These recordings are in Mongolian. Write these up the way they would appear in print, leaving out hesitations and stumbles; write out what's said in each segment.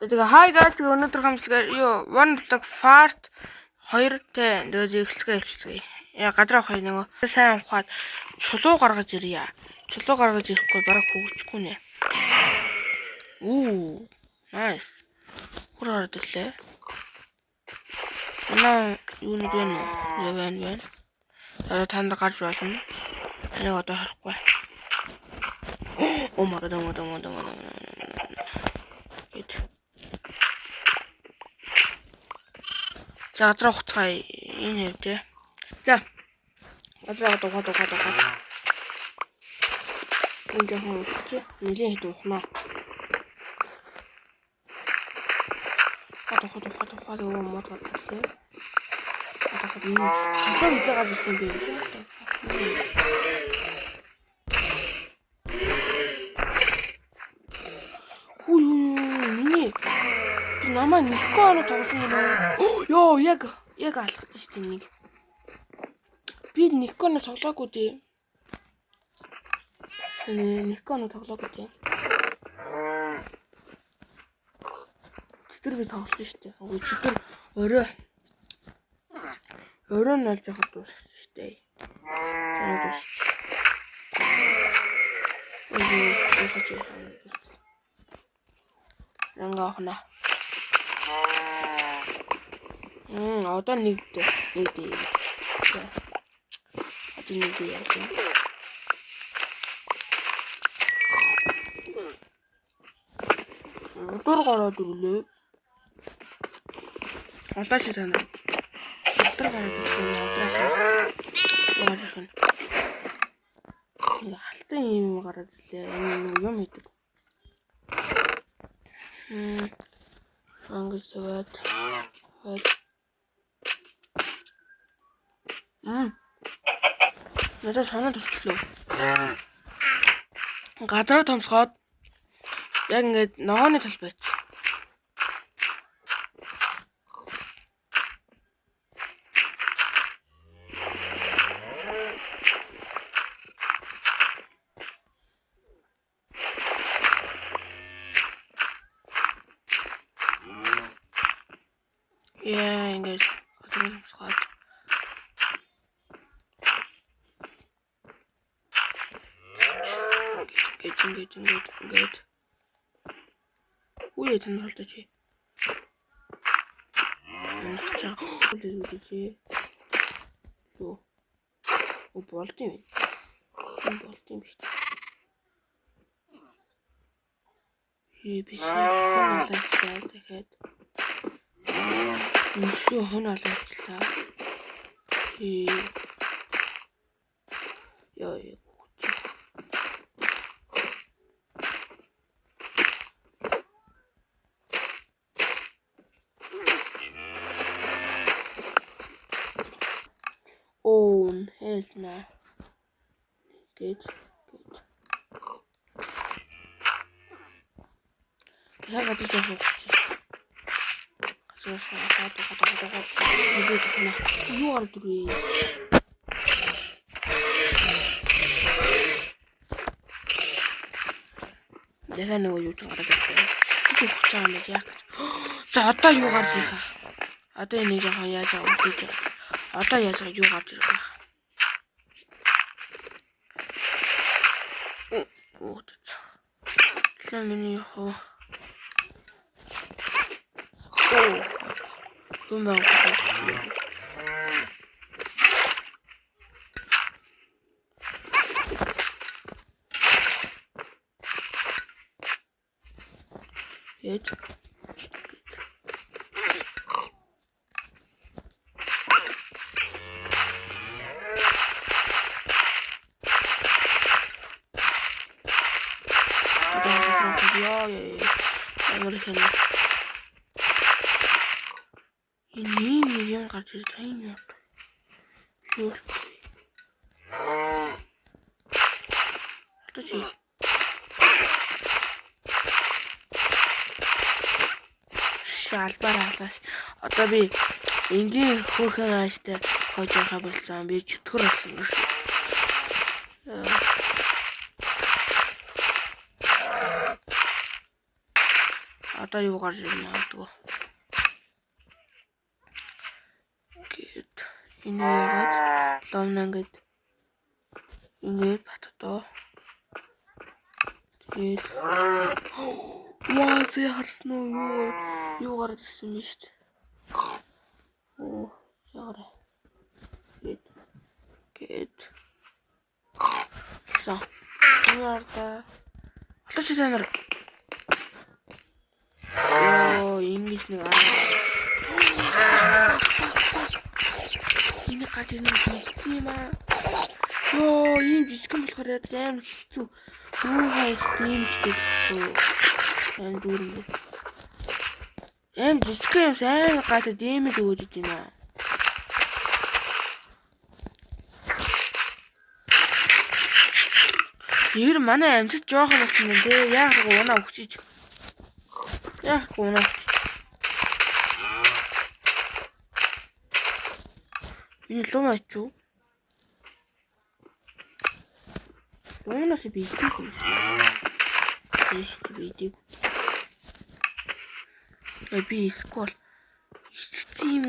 Тэгээ hi guys өнөөдөр хамсгаар юу one block fart 2-тэй тэгээ эхэлцгээе. Яа гадраа хай нөгөө сайн ухаад чулуу гаргаж ирье. Чулуу гаргаж ирэхгүй бараг хөвгөхгүй нэ. Nice. Хураад ирлээ. Юу нэг вэ? Яван. Танд гарч болно. Энийг одоо харахгүй. Oh my god. За гадраа хуцгаа энэ хэв тэ. За. Гадраа ухаад. Энэ жоохон үсчих. Нэлээд хэд ухнаа. Ухаад мод батлаа. Одоо хийгээд ирсэн бэ. Намаа никоно тоглосон юм. Йоо, яг алхаж штэ нэг. Би никоно тоглоогүй дээ. Никоно тоглоогүй дээ. Читэр би тоглосон штэ. Үгүй читэр орой нь олж яхад дууссан штэ. Ангахна. Одоо нэг дээ. Одоо нэг дээ. Мотор гараад ирлээ. Алдаа ширхэнэ. Мотор гараад ирлээ. Алтан юм гараад ирлээ. Юм хийдэг. Англи савад. Надад санаа төрчлөө. Гадраа томсгоод яг ингээд ногооны тал байц. Яа ингээд томсгоод Get. Ui, это нужно тачи. Болтим что. И писать такая. Ничего хонолачлаа. И яа. Hell no. Good. Я вот это вот. You are great. দেখা нэг юу ч гараад ирсэн. Чи хуцаа нэг яг. За одоо юу гарч ирэх вэ? Одоо энийг яхаа яаж авах гэж. Одоо яаж юу гарч ирэх вэ? Вот. Для меня его. Думаю, ini yang kasih saya itu sih шал баралаас одоо би энгийн хөөрхөн ааштай хойж байгаа болсон би чөтгөр болсон шүү. Одоо юу гарч ирнэ гэдэг. Гэт энэ яагаад ломна ингээд батдоо. Тэгээд Ваа харсан уу юу гараад ирсэн юм шүү дээ. Оо яарэ. Гэт. За. Яарда. Хатаж танаар. Оо ингэж нэг аа. Энэ гадны юм аа. Йоо ийм жижигхэн болохоор амар хэцүү. Юу хайх юм гэдэг. Амар дүүрэн. Амар жижигхэн юм сайн гадад дэмэж өгөөж байна. Нэр манай амжилт жоохон болсон юм дээ. Яг унаа өгчиж. Яг унаа. Энэ лумаач юу? Лумаас бийдэг юм. Бийдэг. Би скол. Эцсийн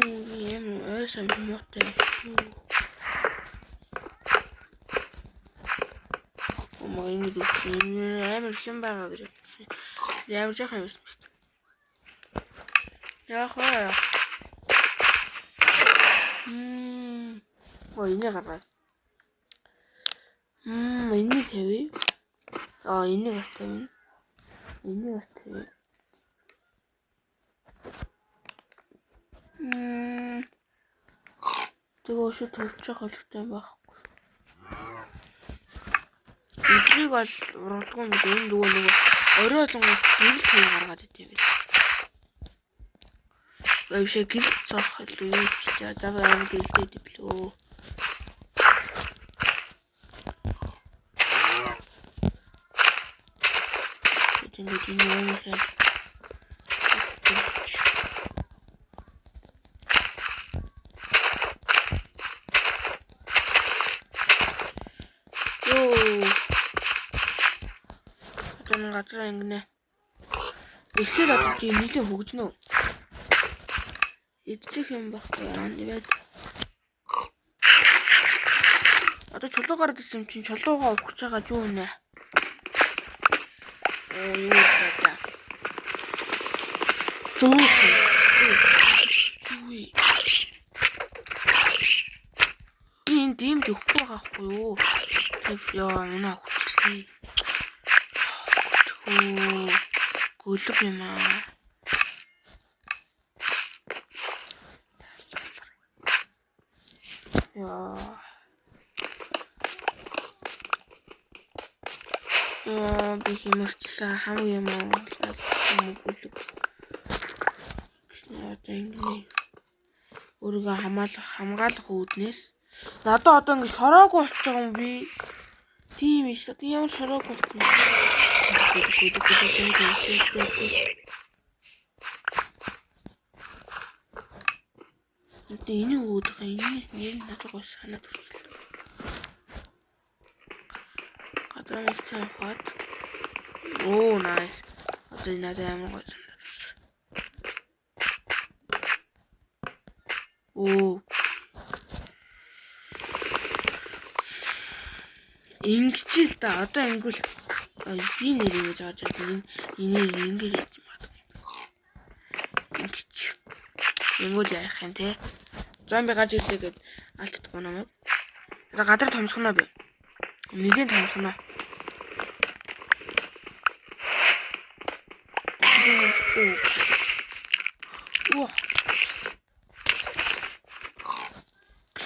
юм ойсон муутай. Мөн амар хэм байгаа гэж. Ямар жоох юм шүү дээ. Яах вэ? Энэ гараад. Энэ тавь. Энэ бас тавь. Энэ бас тавь. Тэгээ шууд төлж байгаа хэрэгтэй байхгүй. Эдрийг бол уралдгүй юм энэ нөгөө орой болгоно гэрэл хий гаргаад идэв. Өвшөө гэрэл цоох л юу ч за амар гэрэлтэй дэвлөө. Тэгээд энэ юм шиг газар ингэнэ. Эхлээд одоо тийм нийлээ хөгжнө үү? Эдчих юм байхгүй яа нэвэд. Одоо чулуу гараад ирсэн юм чинь чулуугаа ухаж байгаа юу нэ? Юу вэ? Зөө. Энэ дэмж өгөхгүй байхгүй юу? Тэг яа унаа хүчлээ. Гөлөг юм аа. Би хэмэрчлээ хамаг юм аа. Гөлөг. Өөрийгөө хамгаалах үүднээс надад одоо ингэ шороогүй болчих байгаа юм би. Тийм биш. Ямар шороогүй болчих юм. Энэ үүдэх энэ надад гоо санаад төрчихлээ. Гадаа мэдсэн хаад. Оо nice. Одоо энэ надад амар гоо санаад. Оо. Ингэчил та одоо ингүүл би нэрээ зааж байгаа энэ ингэж яж магадгүй. Ингэч. Ингүүл яах юм те? Зомби гарч ирлээ гэд алдчихгүй намайг. Одоо гадар томсгоно би. Нэлийн томсгоно. Оо.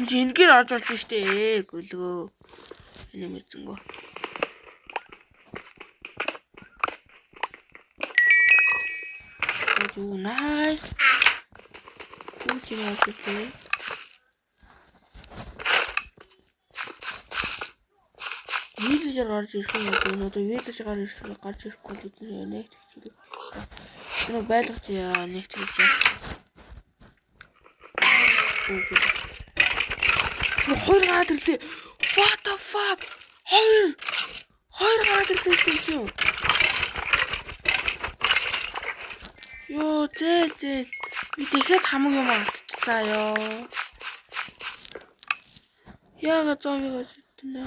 Чи энэгээр орж олж штэ гөлгөө. Энэ мэдсэнгөө. Oh, nice. Good job, okay. Видео гарч ирэх юм уу? Одоо видео гарч ирэхгүй л үгүй нэг тэгчилээ. Энэ байлгаж нэг тэгчээ. Хоёр гараад ирлээ. What the fuck? Хоёр гараад ирлээ юм. Ёо, зээ. Би тэгэхэд хамаг юм алдчихлаа ёо. Яагаад зомбигоо зүтнэ?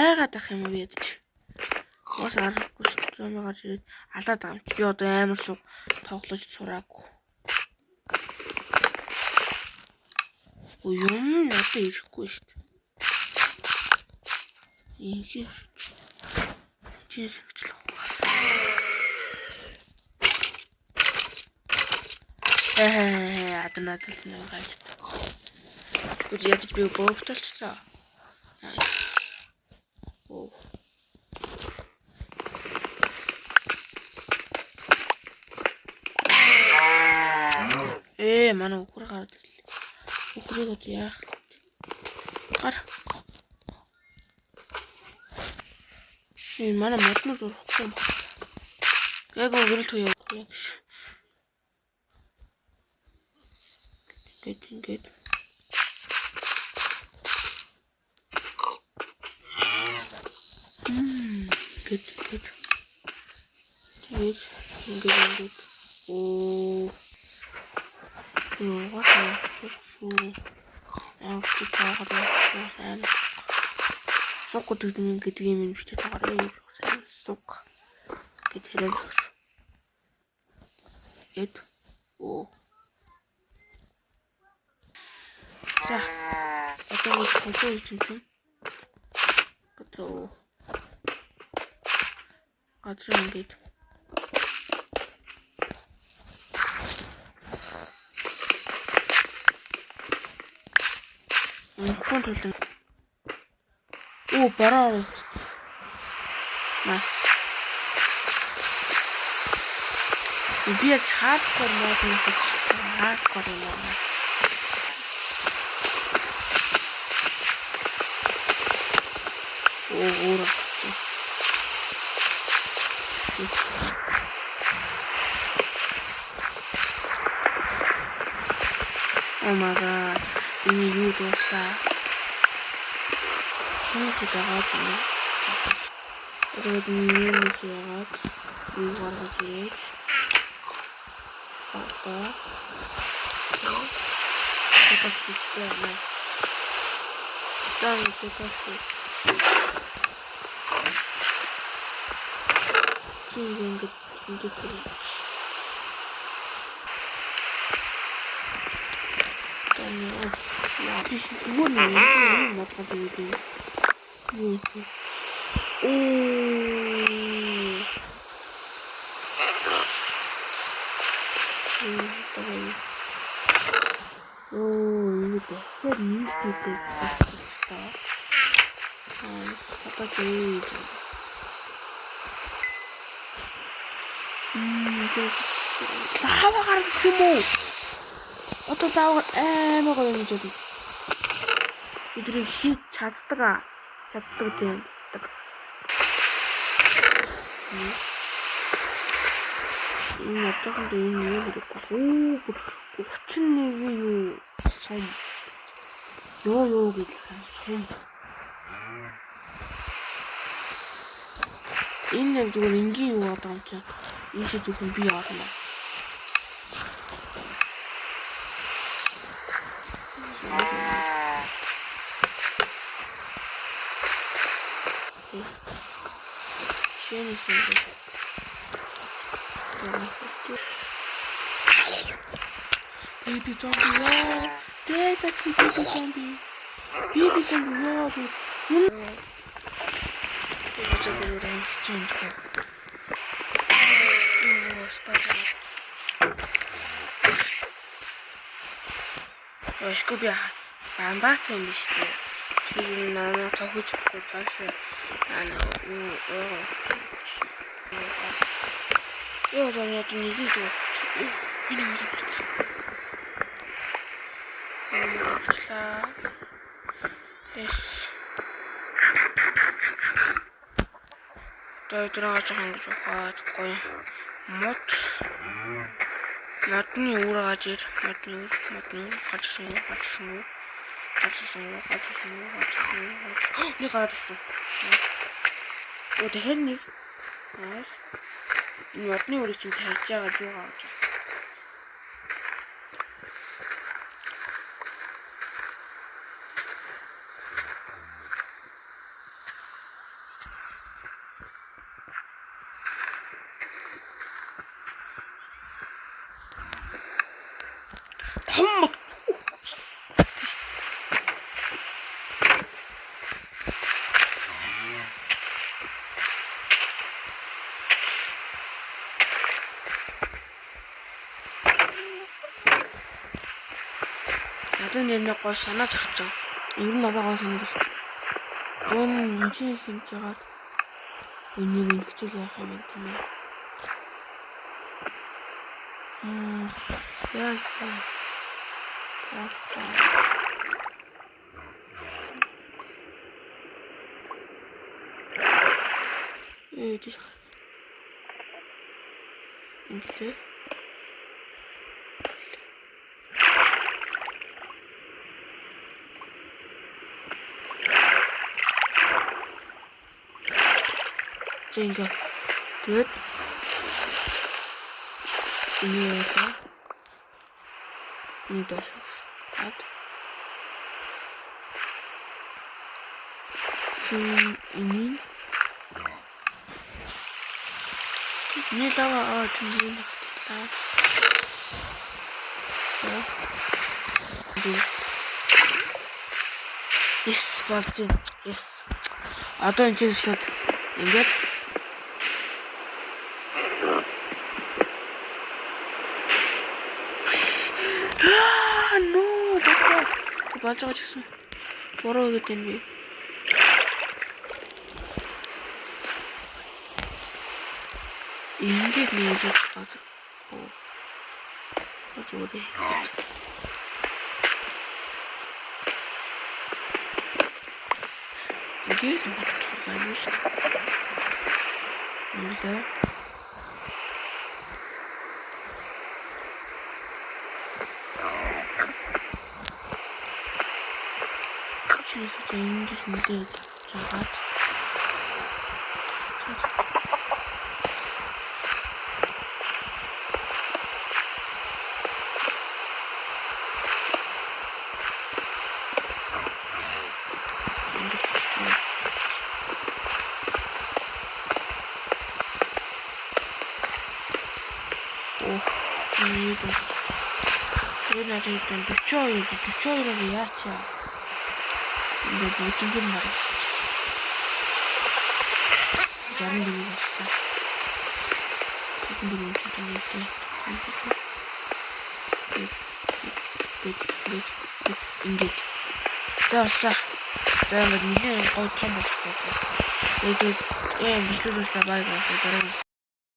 Айгаад ах юм уу ядаж. Уус аргагүй шүү дээ. Зомбигаар ирээд алаад байгаа юм чи. Би одоо амар суг тоглож сураагүй. Ой юм надад ирэхгүй шүү дээ. Ийхээ. Чи сэгчлэх. Аднаад л нэг гайд. Гүр ядаж би боогтолцоо. Оо. Манай өхөр гараад ирлээ. Өхрийг одоо яах? Гар. Манай моднууд урахгүй юм. Яг өгөрөл туяа явах биш. Ингээд. Ингээд. Оо. What the Сук гэдэг юм бичиж байгаа юм. Сук гэж хэлээд. Эд. Оо. За. Одоо нэг фото хийчихсэн. Фото. Гадрын ингээд. Фото. Оо, бараа. Нас. Би хардкор мод хийх. Хардкор юм. Оо. Oh my god. Ini юу дуусаа. Ini дагаад байна. Тэгээд энэ яагаад юу гаргаж ирээд одоо тэтгэвчтэй байна. Тань тэтгэвч. Ингээд Ja, die Figuren wat gaat hij doen? Het niet dit. Wat is Sawa гарах юм уу? Одоо заавал амар гоё юм жий. Идрийг хийж чаддаг тийм. Энэ одоохонд энэ юу гэхгүй. 31 юу сум. Юу гэж сум. Энэ нэг зүгээр энгийн юу одоо юм чи. Ийшээ зөвхөн би орно. Baby zombie, wow! There's a baby zombie. Baby zombie, wow! Ошгүй би амбаатай юм биш үү? Тэр наа цогж өгөхгүй цаашаа Ёо яг нэг юм. Энэ юм. Дөрөж хангаж ухаад гоё. Модны үүр гаж ир. Модны гажсан. Нэг гарсан. Оо дахиад нэг. Энэ одны үрийг чинь тарьж байгаа юу gaаж. Хоммот. Надад нэрнээ гоо санаа зовцоо. Ер нь надад гоо санаа зовцоо. Өн энэ шинж жагаад өнийг ингэчл яах юм бэ тийм ээ. Яа. Тийш. Инглээ. Зинга. Good. Иека. Не даже. Вот. Ини. Не давай, ты Yes, бартин. Yes. Одоо энэ чинь шууд ингээд no болж байгаа ч гэсэн буруу гэдэг юм би. Ингээд нэг бод. Бод. Ингээд байна. Ингээд English мэдээд жагаад энэ надад 42 яачаа 이거 무슨 좀 말이야. 잘은 모르겠어. 조금 더 이게 됐어. 내가 니네 처음 봤어. 이거 미술을 다 말고